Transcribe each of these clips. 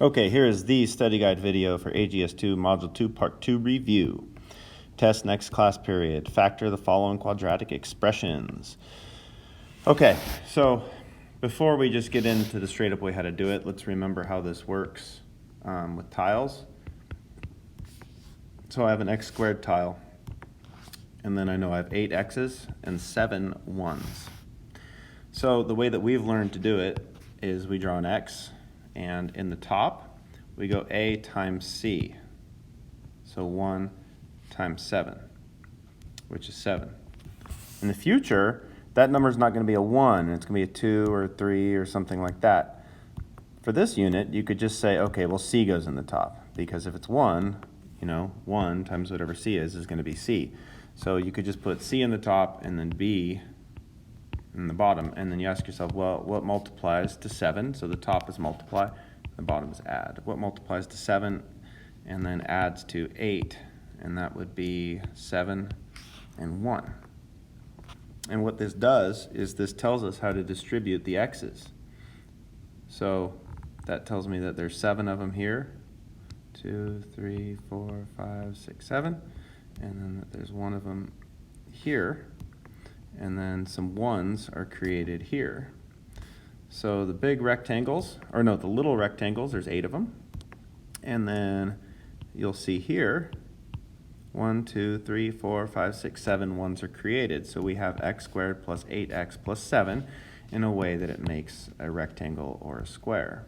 Okay, here is the study guide video for Ags2 Module 2 Part 2 review. Test next class period. Factor the following quadratic expressions. Okay, so before we just get into the straight up way how to do it, let's remember how this works with tiles. So I have an x squared tile, and then I know I have 8 x's and 7 1's. So the way that we've learned to do it is we draw an x, and in the top we go a times c. So 1 times 7, which is 7. In the future, that number is not going to be a 1, it's going to be a 2 or a 3 or something like that. For this unit, you could just say, okay, well, c goes in the top, because if it's 1, 1 times whatever c is going to be c. So you could just put c in the top and then b in the bottom, and then you ask yourself, well, what multiplies to 7? So the top is multiply, the bottom is add. What multiplies to 7 and then adds to 8? And that would be 7 and 1. And what this does is this tells us how to distribute the x's. So that tells me that there's 7 of them here. 2, 3, 4, 5, 6, 7. And then that there's 1 of them here. And then some 1's are created here. So the big rectangles, or no, the little rectangles, there's 8 of them. And then you'll see here, 1, 2, 3, 4, 5, 6, 7 1's are created. So we have x squared plus 8x plus 7 in a way that it makes a rectangle or a square.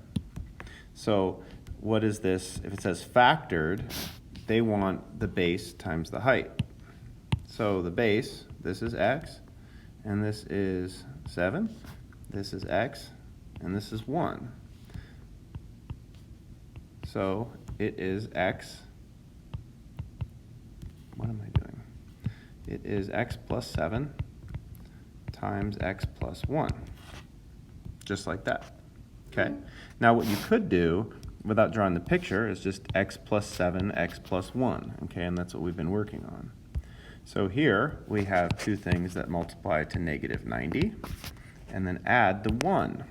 So what is this? If it says factored, they want the base times the height. So the base, this is x, and this is 7, this is x, and this is 1. So it is x, what am I doing? It is x plus 7 times x plus 1, just like that, okay? Now what you could do, without drawing the picture, is just x plus 7, x plus 1, okay? And that's what we've been working on. So here we have two things that multiply to negative 90 and then add the 1.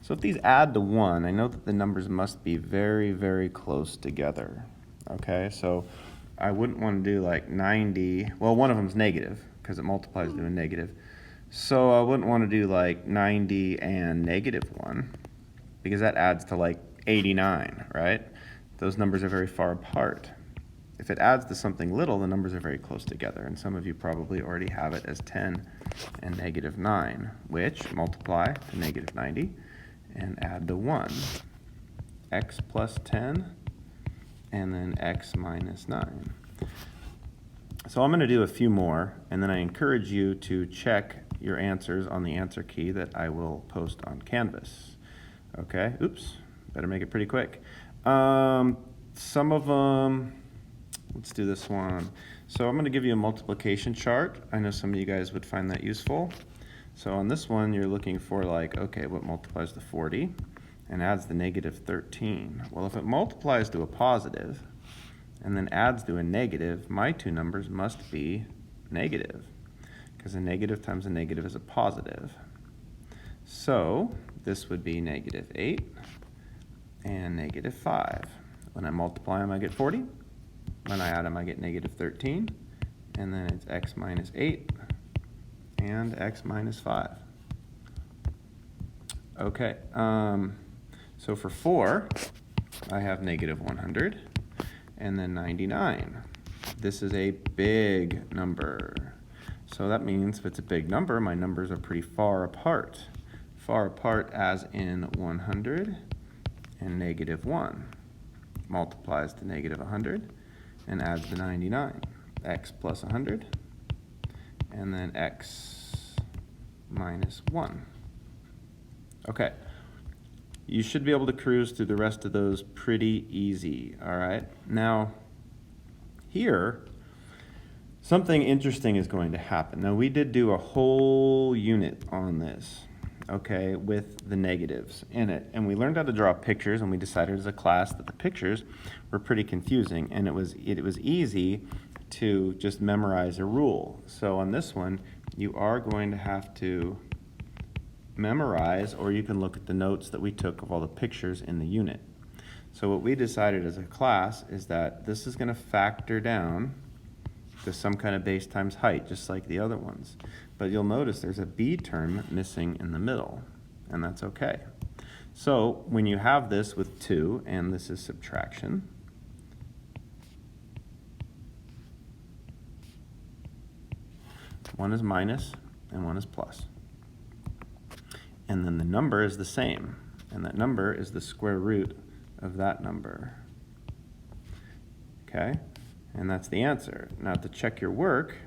So if these add to 1, I know that the numbers must be very, very close together. Okay, so I wouldn't want to do like 90. Well, one of them is negative because it multiplies to a negative. So I wouldn't want to do like 90 and negative 1 because that adds to like 89, right? Those numbers are very far apart. If it adds to something little, the numbers are very close together, and some of you probably already have it as 10 and negative 9, which multiply to negative 90 and add to 1. X plus 10 and then x minus 9. So I'm going to do a few more, and then I encourage you to check your answers on the answer key that I will post on Canvas. Okay, oops, better make it pretty quick. Some of them, let's do this one. So I'm going to give you a multiplication chart. I know some of you guys would find that useful. So on this one, you're looking for like, okay, what multiplies to 40 and adds the negative 13? Well, if it multiplies to a positive and then adds to a negative, my two numbers must be negative because a negative times a negative is a positive. So this would be negative 8 and negative 5. When I multiply them, I get 40. When I add them, I get negative 13, and then it's x minus 8 and x minus 5. Okay, so for 4, I have negative 100 and then 99. This is a big number. So that means if it's a big number, my numbers are pretty far apart. Far apart as in 100 and negative 1. Multiplies to negative 100. And adds to 99, x plus 100, and then x minus 1. Okay, you should be able to cruise through the rest of those pretty easy, all right? Now, here, something interesting is going to happen. Now, we did do a whole unit on this, okay, with the negatives in it. And we learned how to draw pictures, and we decided as a class that the pictures were pretty confusing, and it was easy to just memorize a rule. So on this one, you are going to have to memorize, or you can look at the notes that we took of all the pictures in the unit. So what we decided as a class is that this is going to factor down to some kind of base times height, just like the other ones. But you'll notice there's a b term missing in the middle, and that's okay. So when you have this with 2, and this is subtraction, one is minus and one is plus. And then the number is the same, and that number is the square root of that number. Okay? And that's the answer. Now to check your work,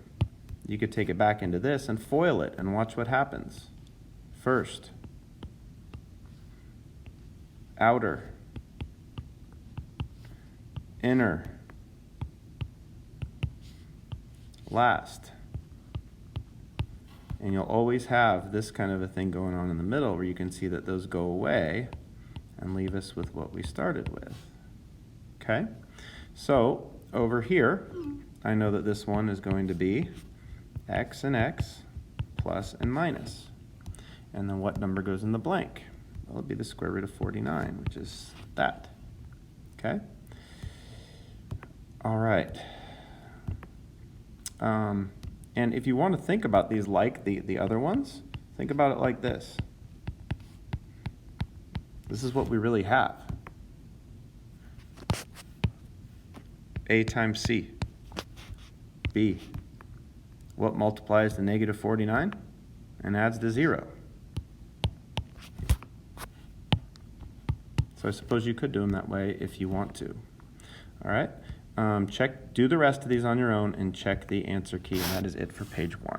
you could take it back into this and FOIL it and watch what happens. First, outer, inner, last. And you'll always have this kind of a thing going on in the middle where you can see that those go away and leave us with what we started with. Okay? So over here, I know that this one is going to be x and x plus and minus. And then what number goes in the blank? Well, it'll be the square root of 49, which is that. Okay? All right. And if you want to think about these like the other ones, think about it like this. This is what we really have. A times C. B. What multiplies to negative 49 and adds to 0? So I suppose you could do them that way if you want to. All right? Do the rest of these on your own and check the answer key, and that is it for page 1.